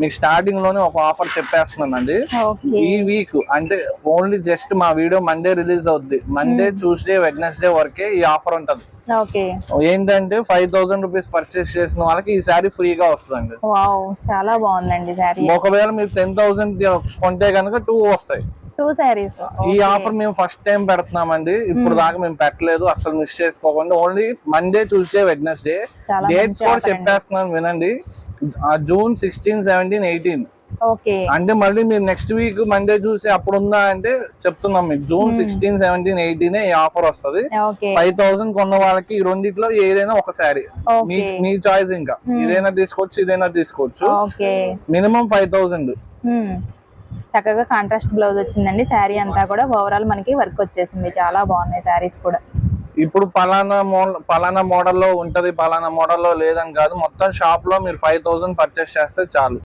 మీకు స్టార్టింగ్ లోనే ఒక ఆఫర్ చెప్పేస్తున్నానండి. ఈ వీక్ అంటే ఓన్లీ జస్ట్ మా వీడియో మండే రిలీజ్ అవుద్ది. మండే, ట్యూస్డే, వెడ్నెస్డే వరకే ఈ ఆఫర్ ఉంటది. ఏంటంటే 5000 రూపీస్ పర్చేస్ చేసిన వాళ్ళకి ఈ శారీ ఫ్రీగా వస్తుందండి. చాలా బాగుందండి శారీ. ఒకవేళ మీరు 10,000 కొంటే కనుక 2 వస్తాయి. ఈ ఆఫర్ మేము ఫస్ట్ టైం పెడుతున్నామండి. ఇప్పుడు దాకా మేము పెట్టలేదు. అసలు మిస్ చేసుకోకుండా only Monday, Tuesday, Wednesday. Dates కూడా చెప్పేస్తున్నాను వినండి. జూన్ 16, 17, 18. అంటే మళ్ళీ మీరు నెక్స్ట్ వీక్ మండే చూసి అప్పుడు ఉందా అంటే చెప్తున్నాం మీకు. జూన్ 16, 17, 18 ఈ ఆఫర్ వస్తుంది. 5000 కొన్న వాళ్ళకి ఈ రెండిట్లో ఏదైనా ఒక శారీ మీ చాయిస్. ఇంకా ఇదైనా తీసుకోవచ్చు, ఇదైనా తీసుకోవచ్చు. మినిమం 5000. చక్కగా కాంట్రాస్ట్ బ్లౌజ్ వచ్చిందండి. శారీ అంతా కూడా ఓవరాల్ మనకి వర్క్ వచ్చేసింది. చాలా బాగున్నాయి శారీస్ కూడా. ఇప్పుడు పలానా మోడల్లో ఉంటది, పలానా మోడల్లో లేదని కాదు. మొత్తం షాప్ లో మీరు 5000 పర్చేస్ చేస్తే చాలు.